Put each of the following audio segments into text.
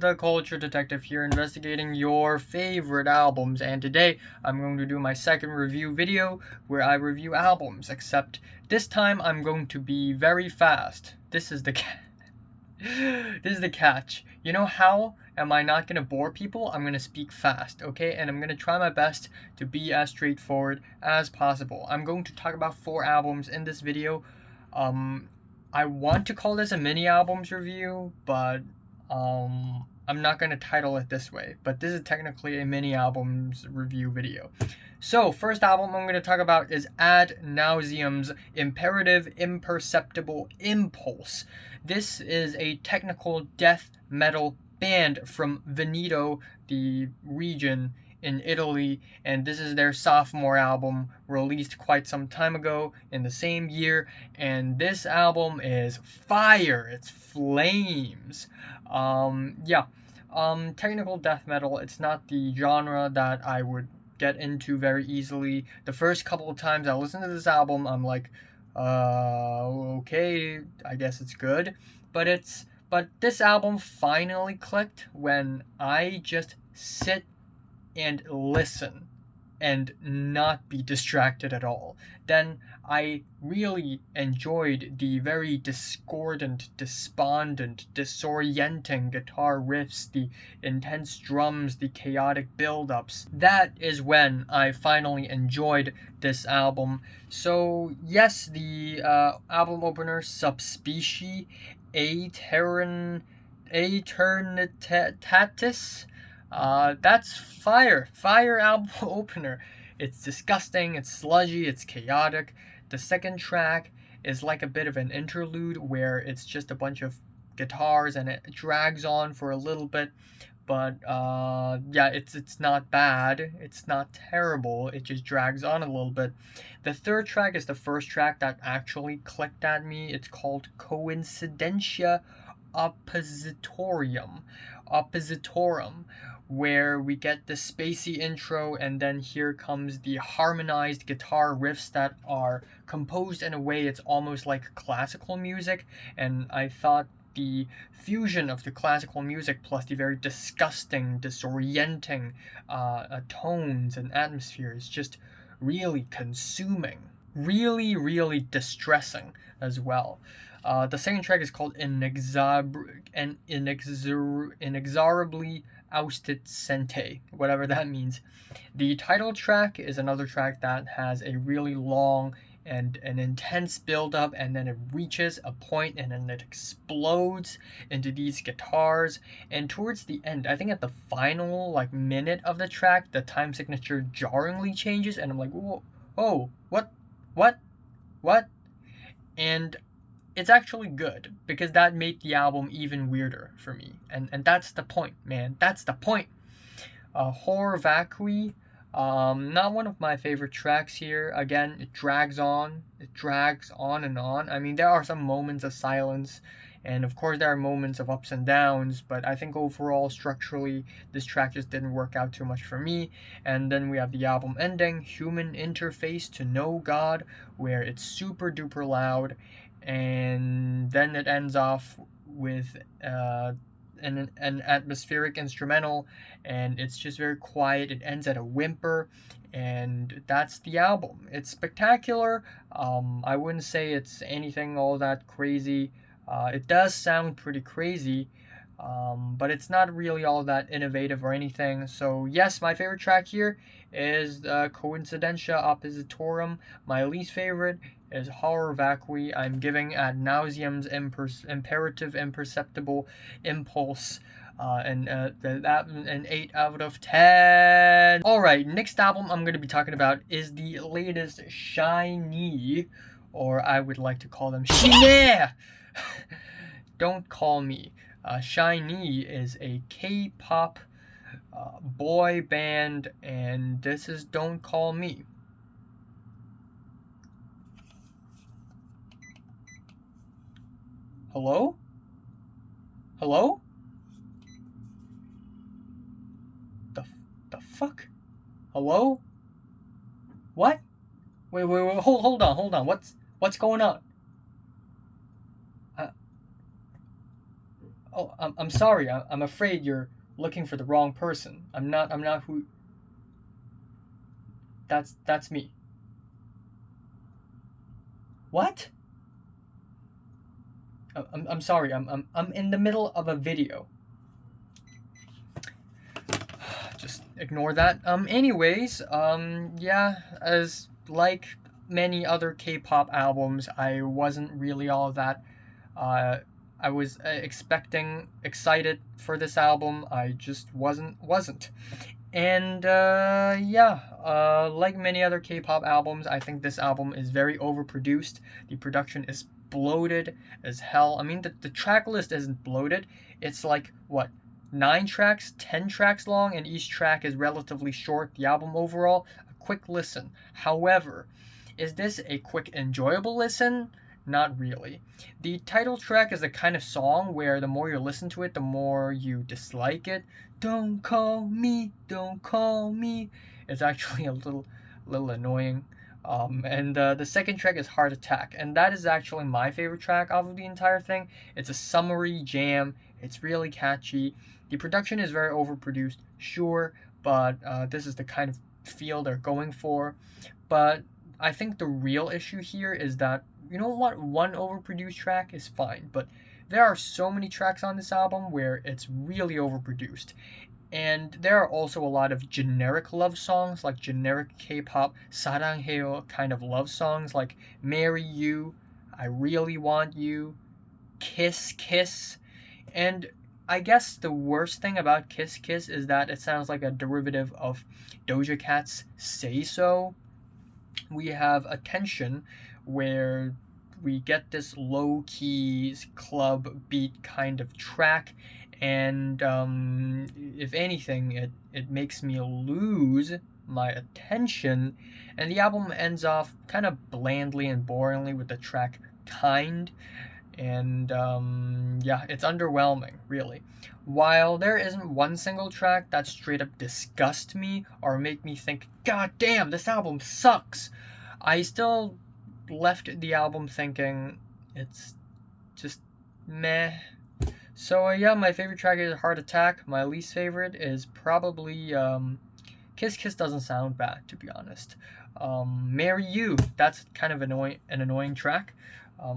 the Culture Detective here, investigating your favorite albums, and today I'm going to do my second review video where I review albums, except this time I'm going to be very fast. This is the catch. You know how am I not gonna bore people? I'm gonna speak fast, okay? And I'm gonna try my best to be as straightforward as possible. I'm going to talk about 4 albums in this video. I want to call this a mini albums review, but I'm not going to title it this way, but this is technically a mini albums review video. So, first album I'm going to talk about is Ad Nauseam's Imperceptible Impulse. This is a technical death metal band from Veneto, the region in Italy, and this is their sophomore album, released quite some time ago in the same year, and this album is fire. It's flames. Technical death metal, it's not the genre that I would get into very easily. The first couple of times I listened to this album, I'm like, okay, I guess it's good, but this album finally clicked when I just sit and listen and not be distracted at all. Then I really enjoyed the very discordant, despondent, disorienting guitar riffs, the intense drums, the chaotic build-ups. That is when I finally enjoyed this album. So yes, the album opener, Subspecies Aeternitatis, that's fire album opener. It's disgusting, it's sludgy, it's chaotic. The second track is like a bit of an interlude where it's just a bunch of guitars and it drags on for a little bit, but it's not bad, it's not terrible, it just drags on a little bit. The third track is the first track that actually clicked at me. It's called Coincidentia Oppositorum, where we get the spacey intro, and then here comes the harmonized guitar riffs that are composed in a way it's almost like classical music, and I thought the fusion of the classical music plus the very disgusting, disorienting tones and atmosphere is just really consuming. Really, really distressing as well. The second track is called Inexorably Ousted Sente, whatever that means. The title track is another track that has a really long and an intense build-up, and then it reaches a point and then it explodes into these guitars, and towards the end, I think at the final minute of the track, the time signature jarringly changes, and I'm like, whoa, oh, what? And it's actually good, because that made the album even weirder for me, and that's the point, man. That's the point. Horror Vacui, not one of my favorite tracks here. Again, it drags on and on. I mean, there are some moments of silence, and of course there are moments of ups and downs, but I think overall, structurally, this track just didn't work out too much for me. And then we have the album ending, Human Interface to Know God, where it's super duper loud, and then it ends off with an atmospheric instrumental, and it's just very quiet. It ends at a whimper, and that's the album. It's spectacular. I wouldn't say it's anything all that crazy. It does sound pretty crazy, but it's not really all that innovative or anything. So yes, my favorite track here is Coincidentia Oppositorum. My least favorite is Horror Vacui. I'm giving Ad Nauseam's Imperceptible Impulse an 8 out of 10. Alright, next album I'm going to be talking about is the latest SHINeee, or I would like to call them SHINeee. Don't call me. SHINeee is a K-pop boy band, and this is Don't Call Me. Hello? Hello? The fuck? Hello? What? Wait, hold on. What's going on? Oh, I'm sorry. I'm afraid you're looking for the wrong person. I'm not who. That's me. What? I'm sorry. I'm in the middle of a video. Just ignore that. Anyways, yeah, as like many other K-pop albums, I wasn't really all that. Uh, I was excited for this album. I just wasn't. And yeah, like many other K-pop albums, I think this album is very overproduced. The production is bloated as hell. I mean, the track list isn't bloated. It's like what, 9 tracks, 10 tracks long, and each track is relatively short. The album overall, a quick listen. However, is this a quick enjoyable listen? Not really. The title track is the kind of song where the more you listen to it, the more you dislike it. Don't call me, don't call me. It's actually a little annoying. And the second track is Heart Attack, and that is actually my favorite track out of the entire thing. It's a summery jam. It's really catchy. The production is very overproduced, sure, but this is the kind of feel they're going for. But I think the real issue here is that, you know what, one overproduced track is fine, but there are so many tracks on this album where it's really overproduced. And there are also a lot of generic love songs, like generic K-pop 사랑해요 kind of love songs, like Marry You, I Really Want You, Kiss Kiss. And I guess the worst thing about Kiss Kiss is that it sounds like a derivative of Doja Cat's Say So. We have Attention, where we get this low keys club beat kind of track, and if anything, it makes me lose my attention, and the album ends off kind of blandly and boringly with the track Kind, and yeah, it's underwhelming, really. While there isn't one single track that straight up disgust me or make me think, God damn, this album sucks, I still left the album thinking it's just meh. So yeah, my favorite track is Heart Attack. My least favorite is probably Kiss Kiss. Doesn't sound bad, to be honest. Marry You, that's kind of an annoying track,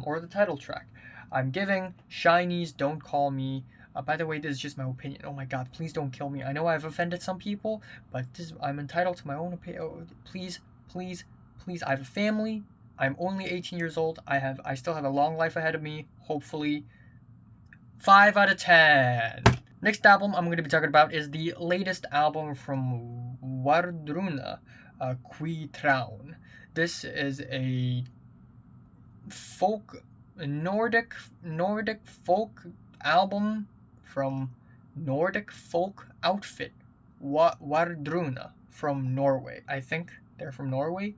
or the title track. I'm giving SHINee's Don't Call Me. By the way, this is just my opinion. Oh my god, please don't kill me. I know I've offended some people, but I'm entitled to my own opinion. Oh, please, please, please. I have a family. I'm only 18 years old. I still have a long life ahead of me. Hopefully, 5 out of 10. Next album I'm going to be talking about is the latest album from Wardruna, Kvitravn. This is a Nordic folk album from Nordic folk outfit Wardruna from Norway. I think they're from Norway.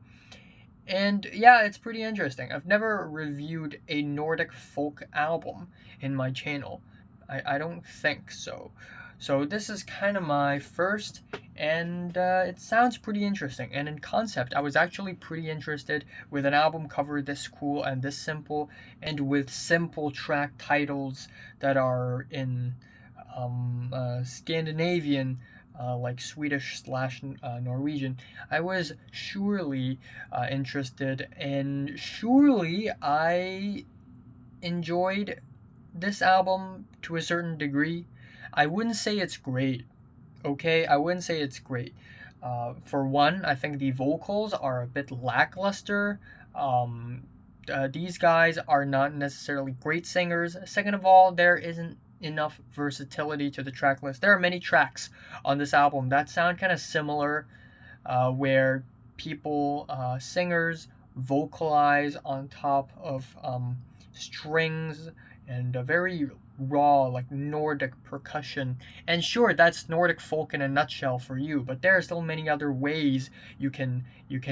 And yeah, it's pretty interesting. I've never reviewed a Nordic folk album in my channel. I don't think so. So this is kind of my first, and it sounds pretty interesting. And in concept, I was actually pretty interested with an album cover this cool and this simple, and with simple track titles that are in Scandinavian, like Swedish slash Norwegian. I was surely interested, and surely I enjoyed this album to a certain degree. I wouldn't say it's great, okay? I wouldn't say it's great. For one, I think the vocals are a bit lackluster. These guys are not necessarily great singers. Second of all, there isn't enough versatility to the track list. There are many tracks on this album that sound kind of similar, where singers vocalize on top of strings and a very raw, like Nordic percussion. And sure, that's Nordic folk in a nutshell for you, but there are still many other ways you can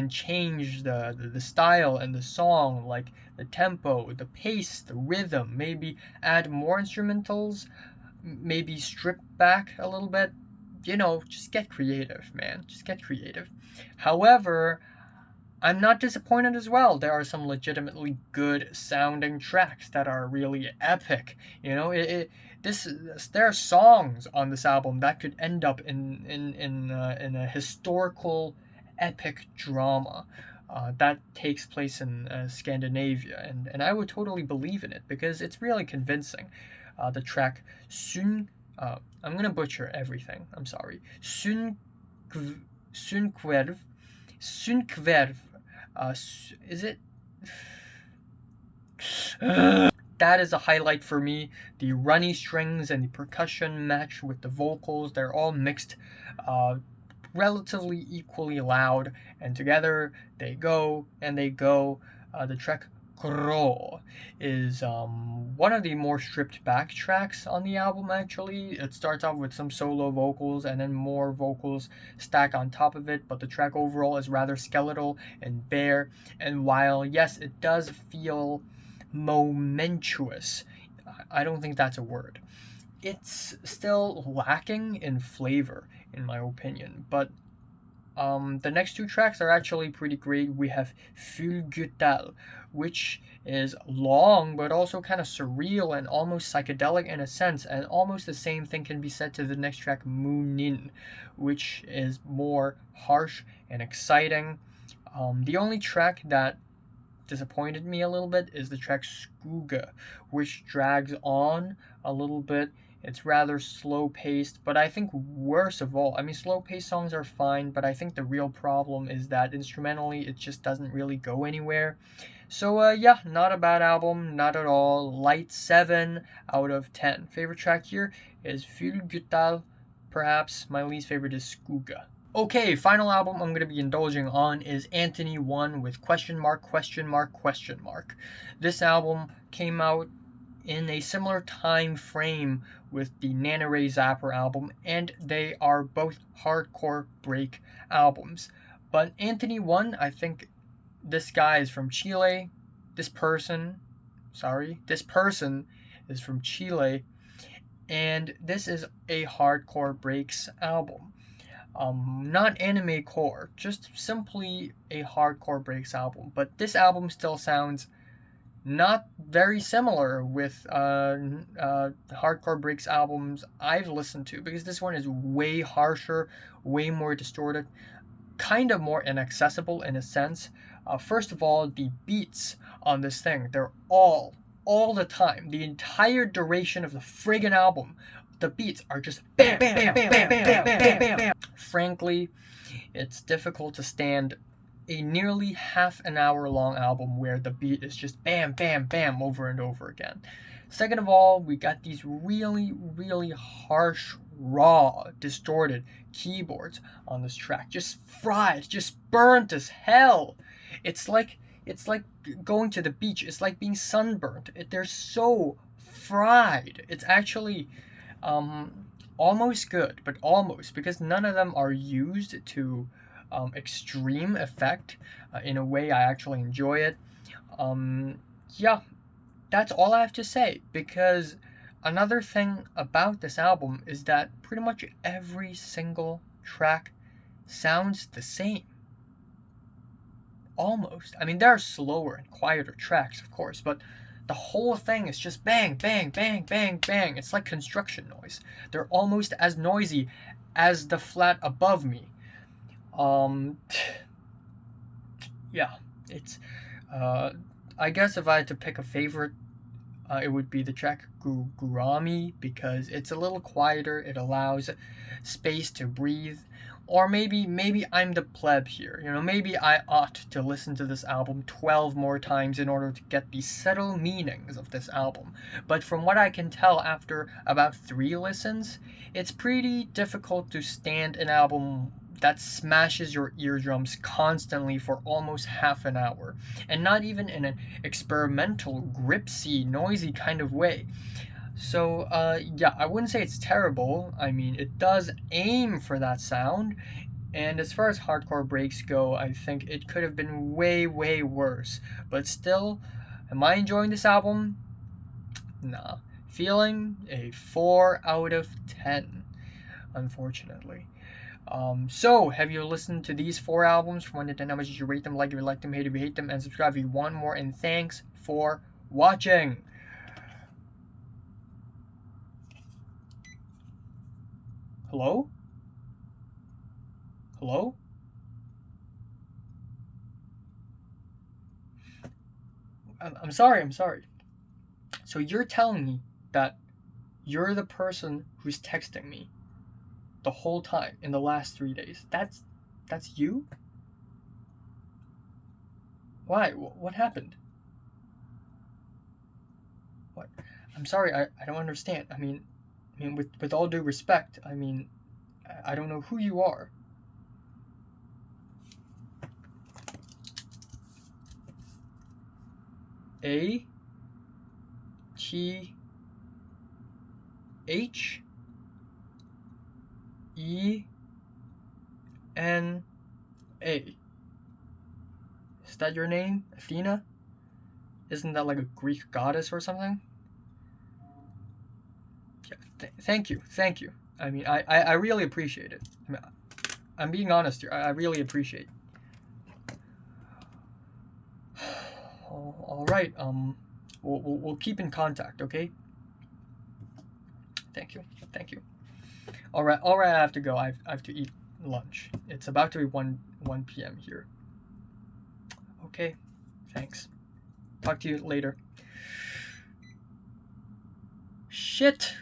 change the style and the song, like the tempo, the pace, the rhythm, maybe add more instrumentals, maybe strip back a little bit. You know, just get creative, man. Just get creative. However, I'm not disappointed as well. There are some legitimately good sounding tracks that are really epic. You know, there are songs on this album that could end up in a historical epic drama that takes place in Scandinavia, and I would totally believe in it because it's really convincing. The track Sun, I'm gonna butcher everything. I'm sorry. Sunkverv, Sunkverv. Is it? That is a highlight for me. The runny strings and the percussion match with the vocals. They're all mixed relatively equally loud, and together they go and they go. The track Kro is one of the more stripped back tracks on the album, actually. It starts off with some solo vocals and then more vocals stack on top of it, but the track overall is rather skeletal and bare. And while, yes, it does feel momentous, I don't think that's a word. It's still lacking in flavor, in my opinion, but the next two tracks are actually pretty great. We have Fulgutal, which is long but also kind of surreal and almost psychedelic in a sense, and almost the same thing can be said to the next track, Moonin, which is more harsh and exciting. The only track that disappointed me a little bit is the track Skuga, which drags on a little bit. It's rather slow paced, but I think worst of all, I mean, slow paced songs are fine, but I think the real problem is that instrumentally it just doesn't really go anywhere. So, yeah, not a bad album, not at all. Light 7 out of 10. Favorite track here is Fulgutal. Perhaps my least favorite is Skuga. Okay, final album I'm going to be indulging on is Anthony1 with question mark, question mark, question mark. This album came out in a similar time frame with the Nana Ray Zapper album, and they are both hardcore break albums. But Anthony1, I think this guy is from Chile. This person is from Chile, and this is a hardcore breaks album. Not anime core, just simply a hardcore breaks album. But this album still sounds not very similar with hardcore breaks albums I've listened to, because this one is way harsher, way more distorted, kind of more inaccessible in a sense. First of all, the beats on this thing, they're all the time, the entire duration of the friggin' album, the beats are just bam, bam, bam, bam, bam, bam, bam, bam. Frankly, it's difficult to stand a nearly half an hour long album where the beat is just bam, bam, bam over and over again. Second of all, we got these really, really harsh, raw, distorted keyboards on this track. Just fried, just burnt as hell. It's like going to the beach. It's like being sunburnt. They're so fried. It's actually almost good, but almost, because none of them are used to extreme effect in a way I actually enjoy it. Yeah, that's all I have to say, because another thing about this album is that pretty much every single track sounds the same. Almost. I mean, there are slower and quieter tracks, of course, but the whole thing is just bang, bang, bang, bang, bang. It's like construction noise. They're almost as noisy as the flat above me. Yeah, it's, I guess if I had to pick a favorite, it would be the track Gurami, because it's a little quieter, it allows space to breathe. Or maybe I'm the pleb here, you know, maybe I ought to listen to this album 12 more times in order to get the subtle meanings of this album. But from what I can tell after about 3 listens, it's pretty difficult to stand an album that smashes your eardrums constantly for almost half an hour, and not even in an experimental, gripsy, noisy kind of way. So, yeah, I wouldn't say it's terrible. I mean, it does aim for that sound, and as far as hardcore breaks go, I think it could have been way, way worse. But still, am I enjoying this album? Nah. Feeling a 4 out of 10, unfortunately. So, have you listened to these 4 albums? From 1 to 10, how much did you rate them? Like if you like them, hate if you hate them, and subscribe if you want more. And thanks for watching. Hello? Hello? I'm sorry. So you're telling me that you're the person who's texting me the whole time in the last 3 days? That's you? Why? What happened? What? I'm sorry. I don't understand. I mean, with all due respect, I mean, I don't know who you are. A T H E N A. Is that your name? Athena? Isn't that like a Greek goddess or something? Yeah, thank you. I mean, I really appreciate it. I'm being honest here. I really appreciate. All right. We'll keep in contact. Okay. Thank you. All right. I have to go. I have to eat lunch. It's about to be 1 p.m. here. Okay. Thanks. Talk to you later. Shit.